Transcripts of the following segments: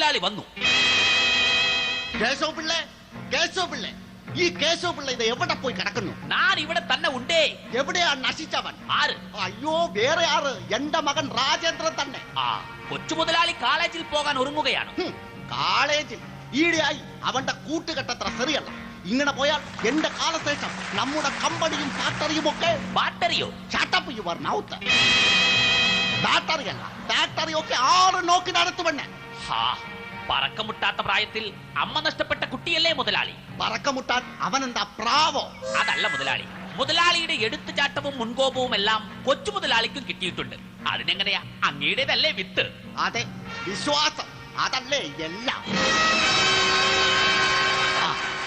മുതലാളി വന്നു. കേശവ പിള്ളേ, ഈ കേശവ പിള്ള ഇത് എവിടെ പോയി കിടക്കുന്നു? ഞാൻ ഇവിടെ തന്നെ ഉണ്ടേ. എവിടെയാ നശിച്ചവൻ? ആര്? അയ്യോ, വേറെ ആറ്, എന്റെ മകൻ രാജേന്ദ്രൻ തന്നെ. കൊച്ചു മുതലാളി കോളേജിൽ പോകാൻ ഒരുങ്ങുകയാണ്. കോളേജിൽ ഈടെയായി അവന്റെ കൂട്ടുകെട്ടത്ര ശരിയല്ല. ഇങ്ങനെ പോയാൽ എന്റെ കാലശേഷം നമ്മുടെ കമ്പനിയും ഫാക്ടറിയും ഒക്കെ. ബാറ്ററിയോ? Shut up your mouth. ബാറ്ററിയല്ല, ബാറ്ററിയൊക്കെ ആറ് നോക്കി നടത്തുവണ്ണ. പറക്കമുട്ടാത്ത പ്രായത്തിൽ അമ്മ നഷ്ടപ്പെട്ട കുട്ടിയല്ലേ മുതലാളി? പറക്കമുട്ടാൻ അവനെന്താ പ്രാവോ? അതല്ല മുതലാളി, മുതലാളിയുടെ എടുത്തുചാട്ടവും മുൻകോപവും എല്ലാം കൊച്ചു മുതലാളിക്കും കിട്ടിയിട്ടുണ്ട്. അതിനെങ്ങനെയാ? അങ്ങയുടേതല്ലേ വിത്ത്? അതെ, വിശ്വാസം അതല്ലേ എല്ലാം.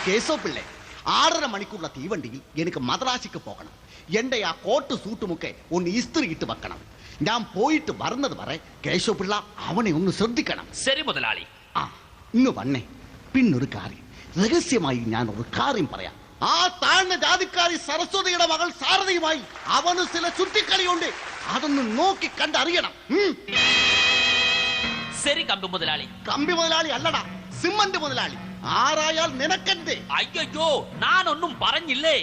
കേശവ പിള്ളേ, 6.5 മണിക്കൂറുള്ള തീവണ്ടിയിൽ എനിക്ക് മദ്രാസിക്ക് പോകണം. എന്റെ ആ കോട്ട് സൂട്ടുമൊക്കെ ഒന്ന് ഇസ്ത്രി ഇട്ട് വെക്കണം. ഞാൻ പോയിട്ട് വരുന്നത് വരെ കേശവ പിള്ള അവനെ ഒന്ന് ശ്രദ്ധിക്കണം. ശരി മുതലാളി. ഇന്ന് വന്നേ. പിന്നൊരു കാര്യം, രഹസ്യമായി ഞാൻ ഒരു കാര്യം പറയാം. ആ താഴ്ന്ന ജാതിക്കാരി സരസ്വതിയുടെ മകൾ സാരഥിയുമായി അവന് ചില ചുറ്റിക്കളിയുണ്ട്. അതൊന്ന് നോക്കി കണ്ടറിയണം. ശരി കമ്പി മുതലാളി. കമ്പി മുതലാളി അല്ലടാ, സിമന്റ് മുതലാളി. ആരായാൽ നിനക്കെന്തേ? അയ്യോ, ഞാനൊന്നും പറഞ്ഞില്ലേ.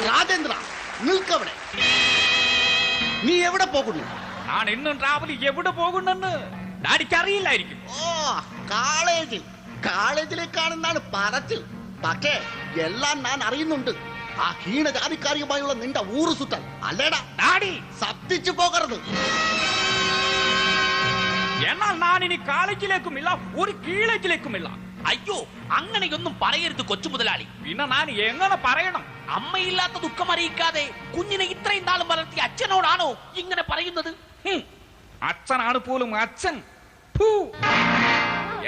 രാജേന്ദ്ര, നിൽക്കവിടെ. നീ എവിടെ പോകുന്നു? ഞാൻ ഇന്നും രാവിലെ എവിടെ പോകുന്നെന്ന് എനിക്കറിയില്ലായിരിക്കും. കോളേജിലേക്കാണെന്നാണ് പറച്ചിൽ. പക്ഷേ എല്ലാം ഞാൻ അറിയുന്നുണ്ട്. ആ ഹീനജാതിക്കാരിയുമായുള്ള നിന്റെ ഊറ് സുത്തൽ അല്ലേടാ? സത്തിച്ചു പോകരുത്. എന്നാൽ ഞാൻ ഇനി കോളേജിലേക്കുമില്ല, ഒരു കീഴേജിലേക്കുമില്ല. അയ്യോ, അങ്ങനെയൊന്നും പറയരുത് കൊച്ചു മുതലാളി. പിന്നെ ഞാൻ എങ്ങനെ പറയണം? അമ്മയില്ലാത്ത ദുഃഖം അറിയിക്കാതെ കുഞ്ഞിനെ ഇത്രയും നാളും വളർത്തിയ അച്ഛനോടാണോ ഇങ്ങനെ പറയുന്നത്? അച്ഛനാണ് പോലും അച്ഛൻ.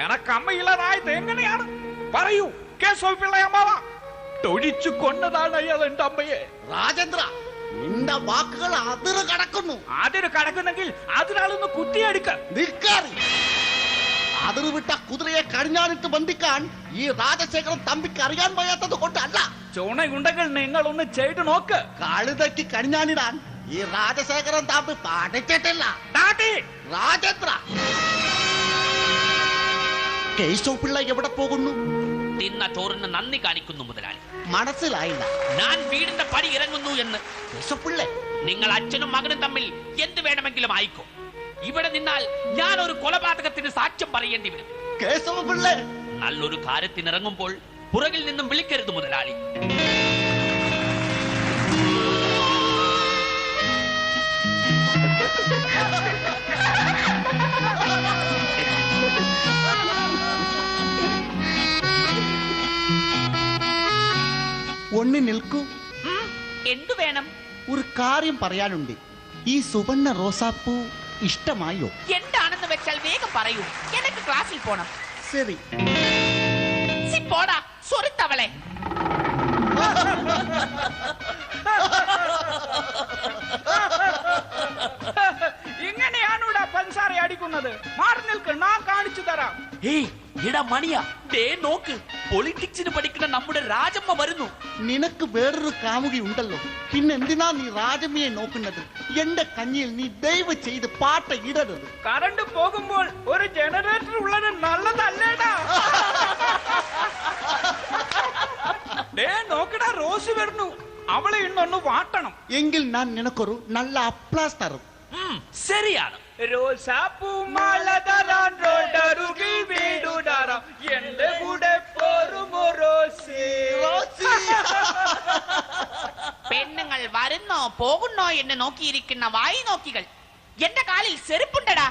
എനക്ക് അമ്മയില്ലാതായത് എങ്ങനെയാണ്? പറയൂ കേശവ പിള്ളയമ്മാവ. തൊഴിച്ചു കൊണ്ടതാണ് അയാൾ എന്റെ അമ്മയെ. രാജേന്ദ്ര, നിന്റെ വാക്കുകൾ അതിര് കടക്കുന്നു. അതിര് കടക്കുന്നെങ്കിൽ അതിനാളൊന്ന് കുത്തിയെടുക്ക. നിൽക്കാറി. അതിര് വിട്ട കുതിരയെ കഴിഞ്ഞാനിട്ട് ബന്ധിക്കാൻ ഈ രാജശേഖരൻ തമ്പിക്ക് അറിയാൻ വയ്യാത്തത് കൊണ്ടല്ല. ചുണയുണ്ടെങ്കിൽ നിങ്ങൾ ഒന്ന് ചെയ്തു നോക്ക്. കഴുതയ്ക്ക് കഴിഞ്ഞാനിടാൻ ഈ രാജശേഖരൻ തമ്പി പഠിച്ചിട്ടില്ല. രാജേന്ദ്ര, കേശവ പിള്ള എവിടെ പോകുന്നു? തിന്ന ചോറിന് നന്ദി കാണിക്കുന്നു മുതലാളി. മനസ്സിലായില്ല. ഞാൻ വീടിന്റെ പടി ഇറങ്ങുന്നു എന്ന്. കേശവ പിള്ള, നിങ്ങൾ അച്ഛനും മകനും തമ്മിൽ എന്ത് വേണമെങ്കിലും ആയിക്കോ. ഇവിടെ നിന്നാൽ ഞാൻ ഒരു കൊലപാതകത്തിന് സാക്ഷ്യം പറയേണ്ടി വരും. കേശവ പിള്ള, നല്ലൊരു കാര്യത്തിനിറങ്ങുമ്പോൾ പുറകിൽ നിന്നും വിളിക്കരുത് മുതലാളി. ഒന്ന് നിൽക്കൂ. എന്തു വേണം? ഒരു കാര്യം പറയാനുണ്ട്. ഈ സുവർണ്ണ റോസാപ്പൂ ഇഷ്ടമായോ? എന്താണെന്ന് വെച്ചാൽ വേഗം പറയൂ. എനിക്ക് ക്ലാസ്സിൽ പോണം. ശരി. പോടാ സൊറിത്തവളെ. ഇങ്ങനെയാണൂടാ പഞ്ചസാര അടിക്കുന്നത്. മാറി നിൽക്ക്, ഞാൻ കാണിച്ചു തരാം. ഇടാ മണിയാ, ദേ നോക്ക്, പൊളിറ്റിക്സിന് പഠിക്കുന്ന നമ്മുടെ രാജമ്മ വരുന്നു. നിനക്ക് വേറൊരു കാമുകി ഉണ്ടല്ലോ, പിന്നെന്തിനാ നീ രാജമ്മയെ നോക്കുന്നത്? എന്റെ കഞ്ഞിയിൽ നീ ദയവ് ചെയ്ത് പാട്ട ഇടരുത്. കറണ്ട് പോകുമ്പോൾ ഒരു ജനറേറ്റർ ഉള്ളത് നല്ലതല്ലേടാ. നോക്കടാ, റോസ് വരുന്നു. അവളെ ഇന്നൊന്ന് വാട്ടണം. എങ്കിൽ ഞാൻ നിനക്കൊരു നല്ല അപ്ലാസ് തരും. ശരിയാണ്. റോസാപ്പൂ മാല തരാൻ റോഡരുകിൽ വീടുടാറാം. എന്റെ കൂടെ പോരുമോ റോസി? പെണ്ണുങ്ങൾ വരുന്നോ പോകുന്നോ എന്ന് നോക്കിയിരിക്കുന്ന വായി നോക്കികൾ. എന്റെ കാലിൽ ചെരുപ്പുണ്ടടാ.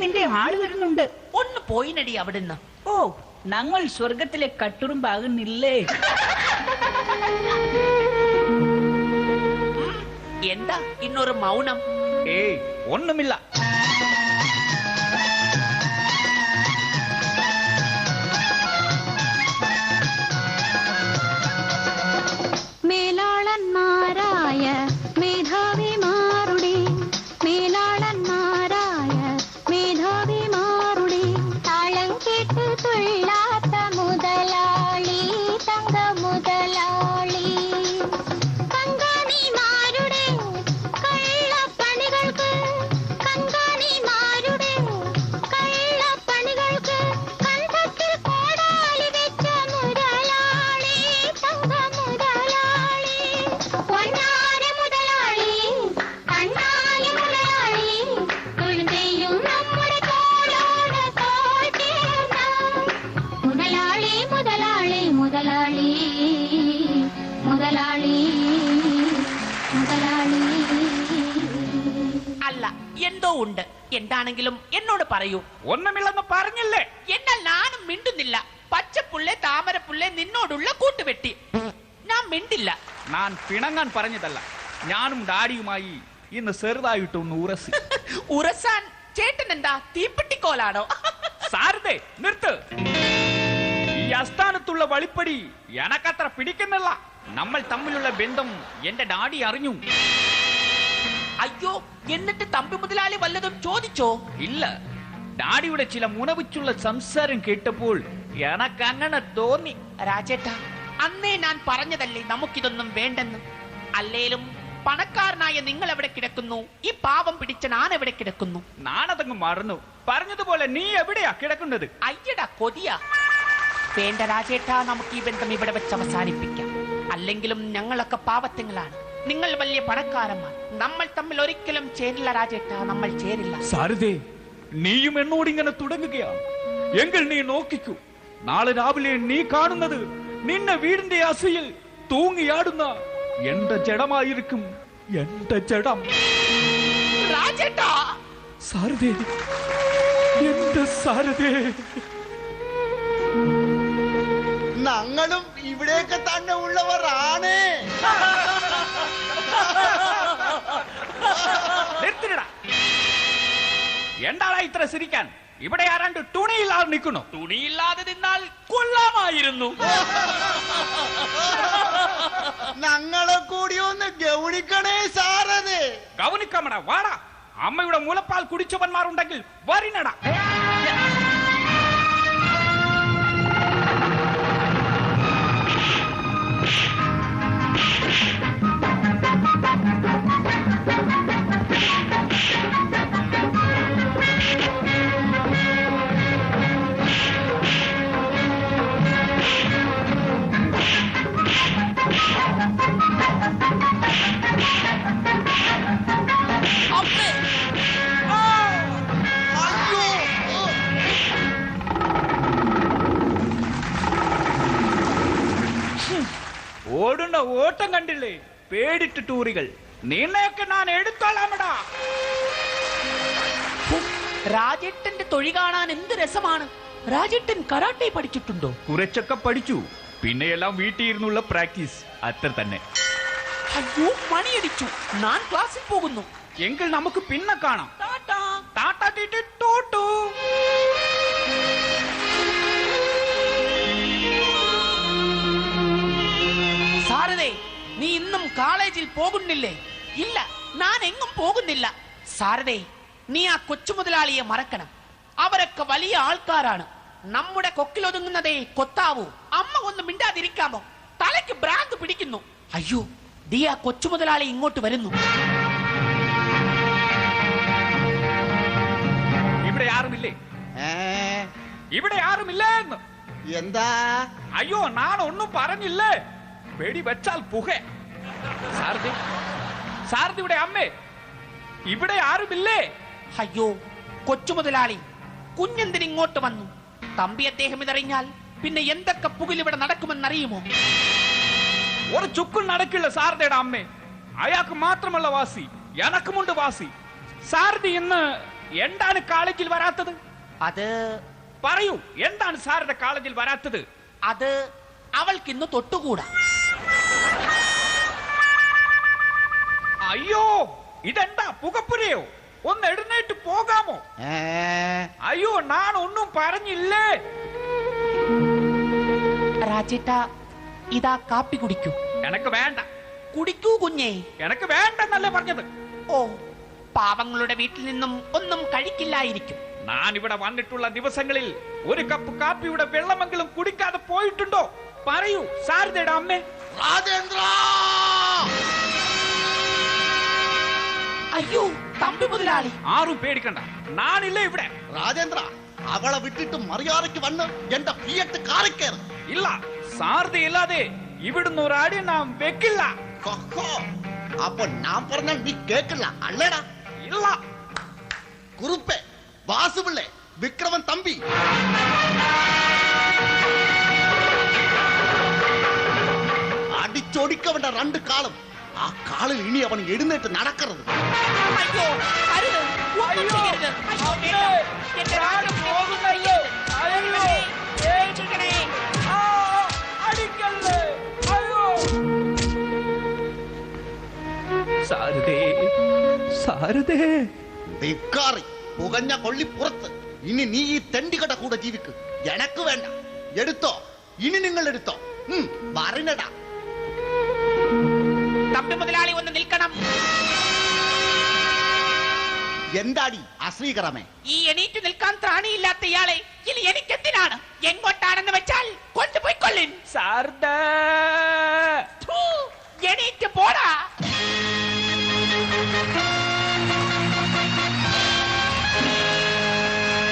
നിന്റെ ആള് വരുന്നുണ്ട്. ഒന്ന് പോയിനടി അവിടുന്ന്. ഓ, ഞങ്ങൾ സ്വർഗത്തിലെ കട്ടുറുമ്പാകുന്നില്ലേ? എന്താ ഇന്നൊരു മൗനം? ഒന്നുമില്ല. മേലാളന്മാരായ മേധാവിമാരുടെ മേലാളന്മാരായ എന്തോ ഉണ്ട്. എന്താണെങ്കിലും എന്നോട് പറയൂ. ഒന്നുമില്ലെന്ന് പറഞ്ഞില്ലേ? എന്നാൽ ഞാനും മിണ്ടുന്നില്ല. പച്ചപ്പുള്ളേ താമരപ്പുള്ളേ നിന്നോടുള്ള കൂട്ടുവെട്ടി. ഞാൻ മിണ്ടില്ല. ഞാൻ പിണങ്ങാൻ പറഞ്ഞതല്ല. ഞാനും ഡാഡിയുമായി ഇന്ന് ചെറുതായിട്ടൊന്ന് ഉറസി. ഉറസാൻ ചേട്ടൻ എന്താ തീപ്പെട്ടിക്കോലാണോ? സാരഥേ, നിർത്ത്. ഈ ആസ്ഥാനത്തുള്ള വളിപ്പടി എനക്കത്ര പിടിക്കുന്നില്ല. നമ്മൾ തമ്മിലുള്ള ബന്ധം എന്റെ ഡാഡി അറിഞ്ഞു. അയ്യോ, എന്നിട്ട് തമ്പി മുതലാളി വല്ലതും ചോദിച്ചോ? ഇല്ല. ഡാഡിയുടെ ചില മുനവിച്ചുള്ള സംസാരം കേട്ടപ്പോൾ എനക്കങ്ങനെ തോന്നി. രാജേട്ടാ, അന്നേ ഞാൻ പറഞ്ഞതല്ലേ നമുക്കിതൊന്നും വേണ്ടെന്ന്. അല്ലേലും പണക്കാരനായ നിങ്ങൾ എവിടെ കിടക്കുന്നു? ഈ പാവം പിടിച്ച ഞാൻ എവിടെ കിടക്കുന്നു? നാണതങ്ങ് മറന്നു. പറഞ്ഞതുപോലെ നീ എവിടെയാ കിടക്കുന്നത്? അയ്യടാ കൊതിയാ. വേണ്ട രാജേട്ടാ, നമുക്ക് ഈ ബന്ധം ഇവിടെ വെച്ച് അവസാനിപ്പിക്കാം. അല്ലെങ്കിലും ഞങ്ങളൊക്കെ പാവത്തങ്ങളാണ്, നിങ്ങൾ വലിയ പണക്കാരന്മാർ. നമ്മൾ തമ്മിൽ ഒരിക്കലും ചേരില്ല രാജേട്ടാ, നമ്മൾ ചേരില്ല. സാരഥേ, നീയും എന്നോട് ഇങ്ങനെ തുടങ്ങുകയാണ് എങ്കിൽ നീ നോക്കിക്കൂ. നാളെ രാവിലെ നീ കാണുന്നത് നിന്നെ വീടിന്റെ അസയിൽ തൂങ്ങിയാടുന്ന എന്റെ ജഡമായിരിക്കും. എന്റെ ജഡം. രാജേട്ടാ! സാരഥേ, എന്റെ സാരഥേ. ഞങ്ങളും ഇവിടെയൊക്കെ തന്നെ ഉള്ളവരാണ്. നിർത്തിടാ. എന്താടാ ഇത്ര സിരിക്കാൻ? ഇവിടെ ആരാണ്ട് തുണിയില്ലാതെ നിൽക്കുന്നു. തുണിയില്ലാതെ നിന്നാൽ കൊള്ളാമായിരുന്നു. ഞങ്ങളെ കൂടി ഒന്ന് ഗൗനിക്കണേ സാരഥേ. ഗൗനിക്കമട, വാടാ. അമ്മയുടെ മുലപ്പാൽ കുടിച്ചവന്മാരുണ്ടെങ്കിൽ വരിനടാ. ഓടുന്ന ഓട്ടം കണ്ടില്ലേ? പേടിട്ട് ടൂറികൾ. നിന്നെയൊക്കെ ഞാൻ എടുത്തോളാമടാ. രാജേട്ടന്റെ തൊഴി കാണാൻ എന്ത് രസമാണ്. രാജേട്ടൻ കരാട്ടെ പഠിച്ചിട്ടുണ്ടോ? കുറച്ചൊക്കെ പഠിച്ചു. പിന്നെയെല്ലാം വീട്ടിലിരുന്നുള്ള പ്രാക്ടീസ് അത്ര തന്നെ. അയ്യോ, മണിയടിച്ചു. ഞാൻ ക്ലാസ്സിൽ പോകുന്നു. എങ്കിൽ നമുക്ക് പിന്നെ കാണാം. ടാറ്റാ. ടാറ്റാ ടീറ്റി ടോട്ടു. സാരഥേ, നീ ഇന്നും കോളേജിൽ പോകുന്നില്ലേ? ഇല്ല, ഞാൻ എങ്ങും പോകുന്നില്ല. സാരഥേ, നീ ആ കൊച്ചു മുതലാളിയെ മറക്കണം. അവരൊക്കെ വലിയ ആൾക്കാരാണ്. നമ്മുടെ കൊക്കിലൊതുങ്ങുന്നതേ കൊത്താവൂ. അമ്മ ഒന്ന് മിണ്ടാതിരിക്കാമോ? തലയ്ക്ക് ഭ്രാന്ത് പിടിക്കുന്നു. അയ്യോ, ദീ ആ കൊച്ചു മുതലാളി ഇങ്ങോട്ട് വരുന്നു. ഇവിടെ ആരുമില്ലേ? ഇവിടെ ആരുമില്ലേ? എന്താ? അയ്യോ, ഞാൻ ഒന്നും പറഞ്ഞില്ലേ. വെടി വെച്ചാൽ പുക. സാരഥി, സാരഥിയുടെ അമ്മേ, ഇവിടെ ആരുമില്ലേ? അയ്യോ, കൊച്ചു മുതലാളി കുഞ്ഞെന്തിനിങ്ങോട്ട് വന്നു? തമ്പി അദ്ദേഹം ഇതറിഞ്ഞാൽ പിന്നെ എന്തൊക്കെ പുകിലിവിടെ നടക്കുമെന്നറിയുമോ? ഒരു ചുക്കും നടക്കില്ല സാരഥിയുടെ അമ്മേ. അയാൾക്ക് മാത്രമല്ല വാസി, എനക്കുമുണ്ട് വാസി. സാരഥി ഇന്ന് എന്താണ് കോളേജിൽ വരാത്തത്? അത് പറയൂ, എന്താണ് സാരഥ കോളേജിൽ വരാത്തത്? അത് അവൾക്ക് ഇന്ന് തൊട്ടുകൂടാ. അയ്യോ, ഇതെന്താ പുകപ്പുരയോ? ഒന്ന് എഴുന്നേറ്റ് പോകാമോ? അയ്യോ, ഞാൻ ഒന്നും പറഞ്ഞില്ലേ. രാജേട്ടാ, ഇതാ കാപ്പി കുടിക്കൂ. എനക്ക് വേണ്ട. കുടിക്കൂ കുഞ്ഞേ. എനക്ക് വേണ്ടെന്നല്ലേ പറഞ്ഞത്? ഓ, പാവങ്ങളുടെ വീട്ടിൽ നിന്നും ഒന്നും കഴിക്കില്ലായിരിക്കും. ഞാൻ ഇവിടെ വന്നിട്ടുള്ള ദിവസങ്ങളിൽ ഒരു കപ്പ് കാപ്പിയുടെ വെള്ളമെങ്കിലും കുടിക്കാതെ പോയിട്ടുണ്ടോ? പറയൂ സാരഥയുടെ അമ്മേ. രാജേന്ദ്ര! അയ്യോ, തമ്പി മുതലാളി. ആരും പേടിക്കണ്ട, ഞാനില്ലേ ഇവിടെ. രാജേന്ദ്ര, അവളെ വിട്ടിട്ട് മറിയാറയ്ക്ക് വന്ന് എന്റെ ഫിയറ്റ് കാറിൽ കയറ്. ഇല്ല, സാരഥി ഇല്ലാതെ ഇവിടുന്ന് ഒരു അടി നാം വെക്കില്ല. അപ്പൊ ഞാൻ പറഞ്ഞ നീ കേക്കില്ല അല്ലേടാ? ഇല്ല. കുറുപ്പേ, വാസുപിള്ളേ, വിക്രമൻ തമ്പി, അടിച്ചൊടിക്കവന്റെ രണ്ട് കാളും. ആ കാളിൽ ഇനി അവൻ എഴുന്നേറ്റ് നടക്കരുത്. അയ്യോ, അരുത്, ഒന്നും ചെയ്യരുത്. അയ്യോ, വേണ്ട. എന്റെ രാജകുമാരി ഒന്നും ചെയ്യരുത്. രക്ഷിക്കണേ. സാരദേ, സാരദേ. ധിക്കാറി, പുകഞ്ഞ കൊള്ളി പുറത്ത്. ഇനി നീ ഈ തെണ്ടികട കൂടെ ജീവിക്ക്. എനക്ക് വേണ്ട. എടുത്തോ, ഇനി നിങ്ങൾ എടുത്തോ. പറഞ്ഞടാ. തമ്പി മുതലാളി ഒന്ന് നിൽക്കണം. എന്താടി അശ്രീകരമേ? ഈ എണീറ്റ് നിൽക്കാൻ ത്രാണിയില്ലാത്ത ഇയാളെ ഇനി എനിക്കെന്തിനാണ്? എങ്ങോട്ടാണെന്ന് വെച്ചാൽ കൊണ്ടുപോയിക്കൊള്ളിൻ. സാരദ